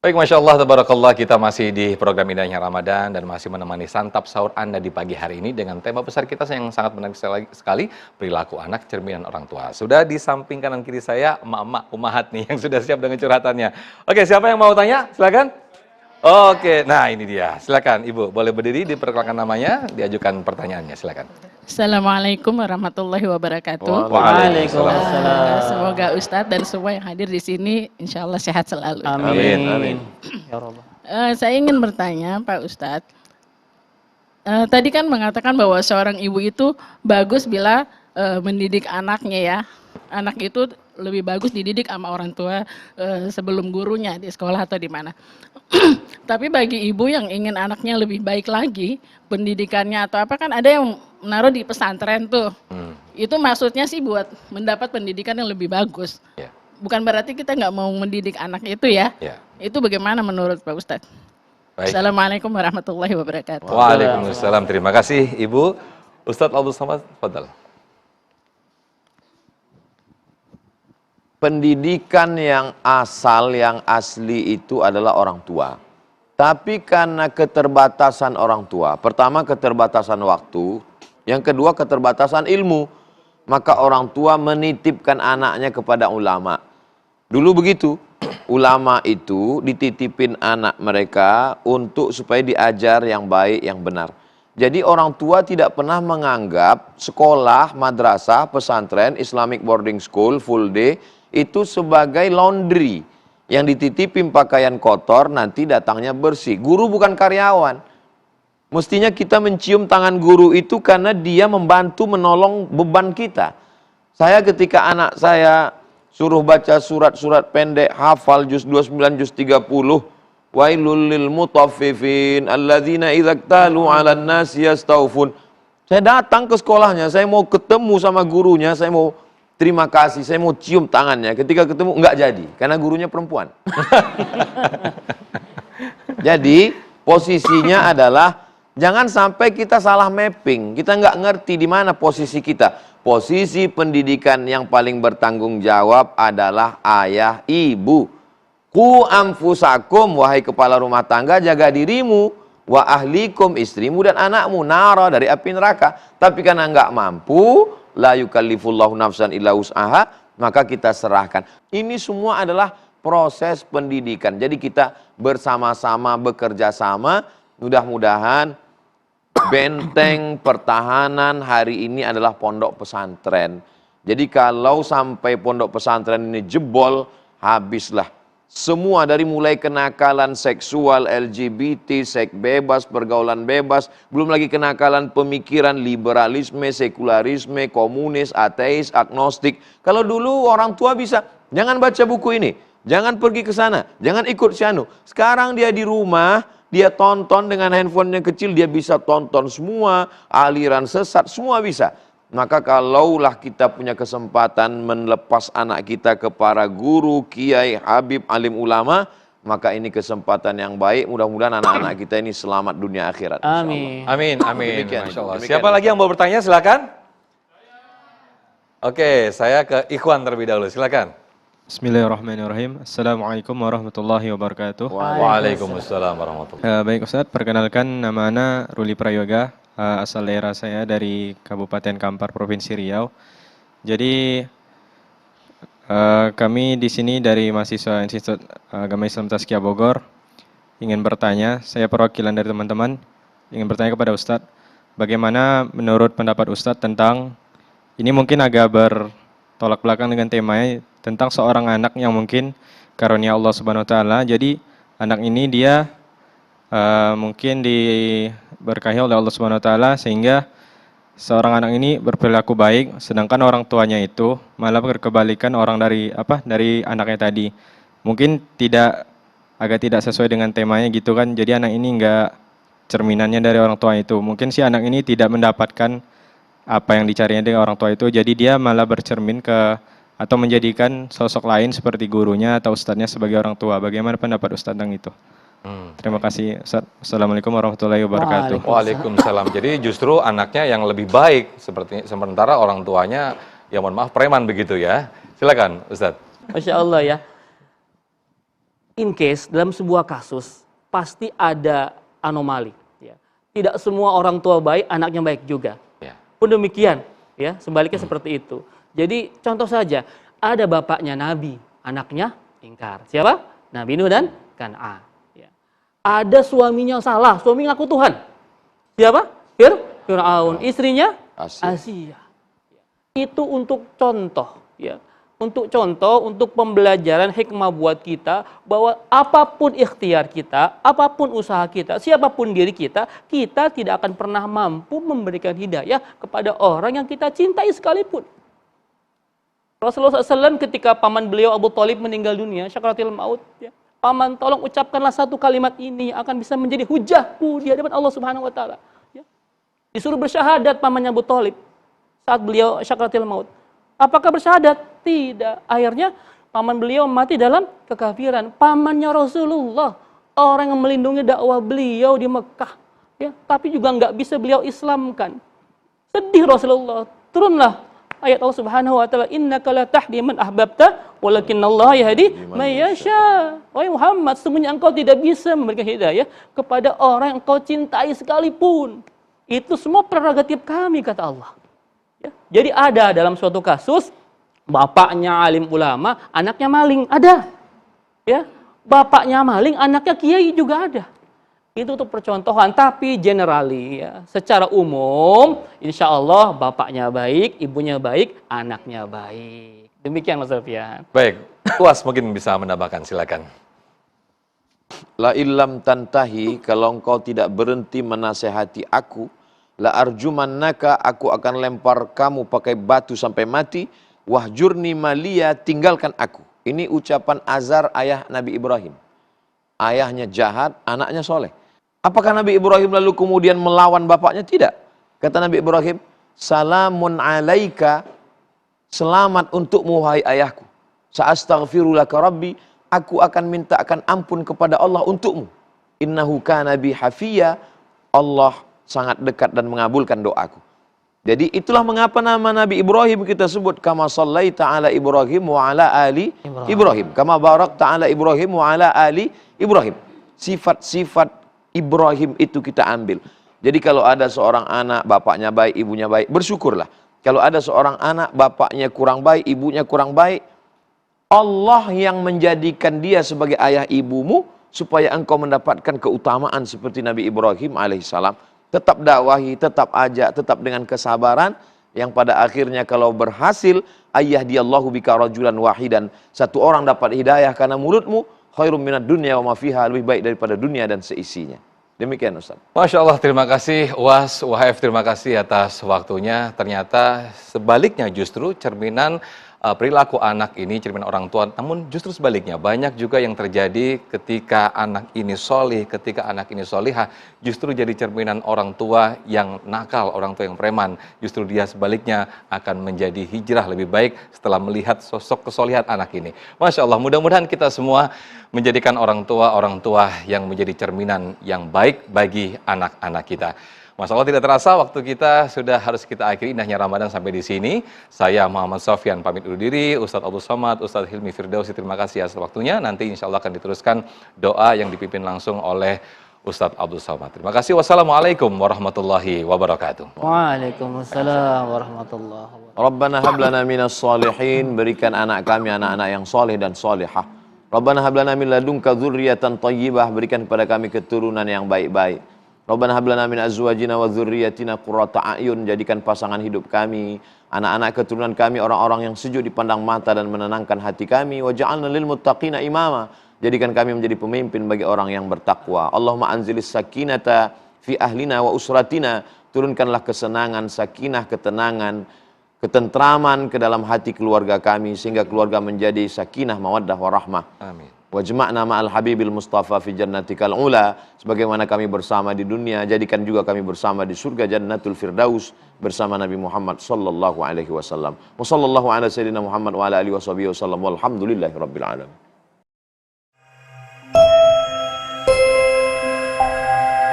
Baik, Masya Allah, Tabarakallah, kita masih di program Indahnya Ramadan dan masih menemani santap sahur Anda di pagi hari ini dengan tema besar kita yang sangat menarik sekali, perilaku anak cerminan orang tua. Sudah di samping kanan kiri saya, emak-emak, umahat nih yang sudah siap dengan curhatannya. Oke, siapa yang mau tanya? Silakan. Oke, nah ini dia. Silakan, Ibu. Boleh berdiri, diperkenalkan namanya, diajukan pertanyaannya. Silakan. Assalamualaikum warahmatullahi wabarakatuh. Waalaikumsalam. Semoga Ustadz dan semua yang hadir di sini insya Allah sehat selalu. Amin. Amin. Ya Rabbal. Saya ingin bertanya Pak Ustadz, tadi kan mengatakan bahwa seorang ibu itu bagus bila mendidik anaknya ya. Anak itu lebih bagus dididik sama orang tua sebelum gurunya di sekolah atau di mana. Tapi bagi ibu yang ingin anaknya lebih baik lagi pendidikannya atau apa, kan ada yang menaruh di pesantren tuh. Itu maksudnya sih buat mendapat pendidikan yang lebih bagus. Ya. Bukan berarti kita nggak mau mendidik anak itu ya. Ya. Itu bagaimana menurut Pak Ustadz? Baik. Assalamualaikum warahmatullahi wabarakatuh. Waalaikumsalam. Terima kasih, Ibu. Ustadz Abdul Samad, fadal. Pendidikan yang asal, yang asli itu adalah orang tua. Tapi karena keterbatasan orang tua, pertama keterbatasan waktu, yang kedua keterbatasan ilmu, maka orang tua menitipkan anaknya kepada ulama. Dulu begitu, ulama itu dititipin anak mereka untuk supaya diajar yang baik, yang benar. Jadi orang tua tidak pernah menganggap sekolah, madrasah, pesantren, Islamic boarding school, full day, itu sebagai laundry. Yang dititipin pakaian kotor, nanti datangnya bersih. Guru bukan karyawan. Mestinya kita mencium tangan guru itu karena dia membantu menolong beban kita. Saya ketika anak saya suruh baca surat-surat pendek, hafal juz 29, juz 30. Wailul lil mutaffifin alladzina idza iktalu 'alan nasi yastawfun. Saya datang ke sekolahnya, saya mau ketemu sama gurunya, saya mau terima kasih, saya mau cium tangannya. Ketika ketemu enggak jadi, karena gurunya perempuan. Jadi posisinya adalah jangan sampai kita salah mapping. Kita nggak ngerti di mana posisi kita. Posisi pendidikan yang paling bertanggung jawab adalah ayah, ibu. Ku anfusakum, wahai kepala rumah tangga, jaga dirimu. Wa ahlikum, istrimu dan anakmu, nara, dari api neraka. Tapi karena nggak mampu, la yukallifullahu nafsan illa wus'aha, maka kita serahkan. Ini semua adalah proses pendidikan. Jadi kita bersama-sama, bekerja sama, mudah-mudahan benteng pertahanan hari ini adalah pondok pesantren. Jadi kalau sampai pondok pesantren ini jebol, habislah. Semua dari mulai kenakalan seksual, LGBT, seks bebas, pergaulan bebas, belum lagi kenakalan pemikiran liberalisme, sekularisme, komunis, ateis, agnostik. Kalau dulu orang tua bisa, jangan baca buku ini, jangan pergi ke sana, jangan ikut si anu. Sekarang dia di rumah, dia tonton dengan handphonenya kecil, dia bisa tonton semua, aliran sesat, semua bisa. Maka kalaulah kita punya kesempatan melepas anak kita ke para guru, kiai, habib, alim ulama, maka ini kesempatan yang baik. Mudah-mudahan anak-anak kita ini selamat dunia akhirat. Amin. Amin, amin. Demikian, Masya Allah. demikian. Siapa lagi yang mau bertanya? Silakan. Oke, saya ke Ikhwan terlebih dahulu. Silakan. Bismillahirrahmanirrahim. Assalamualaikum warahmatullahi wabarakatuh. Waalaikumsalam warahmatullahi. Baik Ustadz, perkenalkan nama Ana Ruli Prayoga, asal daerah saya dari Kabupaten Kampar, Provinsi Riau. Jadi kami di sini dari mahasiswa Institut Agama Islam Tazkiyah Bogor ingin bertanya, saya perwakilan dari teman-teman, ingin bertanya kepada Ustadz, bagaimana menurut pendapat Ustadz tentang, ini mungkin agak bertolak belakang dengan temanya, tentang seorang anak yang mungkin karunia Allah Subhanahu wa taala. Jadi anak ini dia mungkin diberkahi oleh Allah Subhanahu wa taala sehingga seorang anak ini berperilaku baik, sedangkan orang tuanya itu malah berkebalikan dari anaknya tadi. Mungkin agak tidak sesuai dengan temanya gitu kan. Jadi anak ini enggak cerminannya dari orang tua itu. Mungkin si anak ini tidak mendapatkan apa yang dicarinya dari orang tua itu, jadi dia malah bercermin atau menjadikan sosok lain seperti gurunya atau ustadznya sebagai orang tua. Bagaimana pendapat Ustadz tentang itu? Terima kasih Ustadz. Assalamualaikum warahmatullahi wabarakatuh. Waalaikumsalam. Jadi justru anaknya yang lebih baik, sementara orang tuanya, ya mohon maaf, preman begitu ya. Silakan Ustadz. Masya Allah ya. in case dalam sebuah kasus pasti ada anomali. Ya. Tidak semua orang tua baik, anaknya baik juga. Ya. Pun demikian, ya sebaliknya seperti itu. Jadi contoh saja, ada bapaknya Nabi, anaknya ingkar. Siapa? Nabi Nuh dan Kan'an. Ya. Ada suaminya salah, suami ngaku Tuhan. Siapa? Fir'aun. Istrinya? Asia. Itu untuk contoh, ya. Untuk contoh, untuk pembelajaran hikmah buat kita bahwa apapun ikhtiar kita, apapun usaha kita, siapapun diri kita, kita tidak akan pernah mampu memberikan hidayah kepada orang yang kita cintai sekalipun. Rasulullah SAW ketika paman beliau Abu Thalib meninggal dunia, syakaratil maut, ya. Paman, tolong ucapkanlah satu kalimat ini akan bisa menjadi hujahku di hadapan Allah Subhanahu wa taala. Ya. Disuruh bersyahadat pamannya Abu Thalib saat beliau syakaratil maut. Apakah bersyahadat? Tidak. Akhirnya paman beliau mati dalam kekafiran. Pamannya Rasulullah, orang yang melindungi dakwah beliau di Mekah, ya, tapi juga nggak bisa beliau Islamkan. Sedih Rasulullah. Turunlah ayat Allah Subhanahu wa taala, innaka la tahdi man ahbabta walakinnallaha yahdi may yasha. Wahai Muhammad, sesungguhnya engkau tidak bisa memberikan hidayah kepada orang yang engkau cintai sekalipun. Itu semua prerogatif kami, kata Allah. Ya. Jadi ada dalam suatu kasus bapaknya alim ulama, anaknya maling, ada. Ya, bapaknya maling, anaknya kiai juga ada. Itu untuk percontohan, tapi generally ya, secara umum, insya Allah bapaknya baik, ibunya baik, anaknya baik. Demikian Mas Sofian. Baik, Uas mungkin bisa menambahkan, silakan. La illam tantahi, kalau engkau tidak berhenti menasehati aku, la arjumannaka, aku akan lempar kamu pakai batu sampai mati, wahjurni malia, tinggalkan aku. Ini ucapan azar ayah Nabi Ibrahim. Ayahnya jahat, anaknya soleh. Apakah Nabi Ibrahim lalu kemudian melawan bapaknya? Tidak. Kata Nabi Ibrahim, salamun alaika, selamat untukmu wahai ayahku. Sa'astaghfiru laka rabbi, aku akan mintakan ampun kepada Allah untukmu. Innahu kana bi hafiya, Allah sangat dekat dan mengabulkan doaku. Jadi itulah mengapa nama Nabi Ibrahim kita sebut kama sallaita ala Ibrahim wa ala ali Ibrahim. Kama barakta ala Ibrahim wa ala ali Ibrahim. Sifat-sifat Ibrahim itu kita ambil. Jadi kalau ada seorang anak, bapaknya baik, ibunya baik, bersyukurlah. Kalau ada seorang anak, bapaknya kurang baik, ibunya kurang baik, Allah yang menjadikan dia sebagai ayah ibumu supaya engkau mendapatkan keutamaan seperti Nabi Ibrahim alaihissalam. Tetap dakwahi, tetap ajak, tetap dengan kesabaran, yang pada akhirnya kalau berhasil, ayyahdiyallahu bika rajulan wahidan, satu orang dapat hidayah karena mulutmu, khairum minad dunya wa ma fiha, lebih baik daripada dunia dan seisinya. Demikian Ustaz. Masya Allah, terima kasih Uas, UHF, terima kasih atas waktunya. Ternyata sebaliknya justru cerminan perilaku anak ini, cerminan orang tua, namun justru sebaliknya, banyak juga yang terjadi ketika anak ini solih, ketika anak ini solihah, justru jadi cerminan orang tua yang nakal, orang tua yang preman, justru dia sebaliknya akan menjadi hijrah lebih baik setelah melihat sosok kesolihan anak ini. Masya Allah, mudah-mudahan kita semua menjadikan orang tua yang menjadi cerminan yang baik bagi anak-anak kita. Masya Allah, tidak terasa waktu kita sudah harus kita akhiri indahnya Ramadan sampai di sini. Saya Muhammad Sofyan pamit undur diri. Ustadz Abdul Somad, Ustadz Hilmi Firdausi, terima kasih atas waktunya. Nanti insya Allah akan diteruskan doa yang dipimpin langsung oleh Ustadz Abdul Somad. Terima kasih. Wassalamualaikum warahmatullahi wabarakatuh. Waalaikumsalam warahmatullahi wabarakatuh. Rabbana hablana minas solihin, berikan anak kami anak-anak yang soleh dan solehah. Rabbana hablana min ladunka dzurriyyatan thayyibah, berikan kepada kami keturunan yang baik-baik. Rabbana hablana min azwajina wa dzurriyyatina qurrata a'yun, jadikan pasangan hidup kami, anak-anak keturunan kami orang-orang yang sejuk dipandang mata dan menenangkan hati kami. Waj'alna lil muttaqina imama, jadikan kami menjadi pemimpin bagi orang yang bertakwa. Allahumma anzilis sakinata fi ahlina wa usratina, turunkanlah kesenangan, sakinah, ketenangan, ketentraman ke dalam hati keluarga kami sehingga keluarga menjadi sakinah, mawaddah warahmah. Amin. Wajma'na ma'al habibil mustafa fi jannatikal ula, sebagaimana kami bersama di dunia, jadikan juga kami bersama di surga jannatul firdaus bersama Nabi Muhammad sallallahu alaihi wasallam. Wa sallallahu ala sayyidina Muhammad wa ala alihi wasallam. Walhamdulillahi rabbil alamin.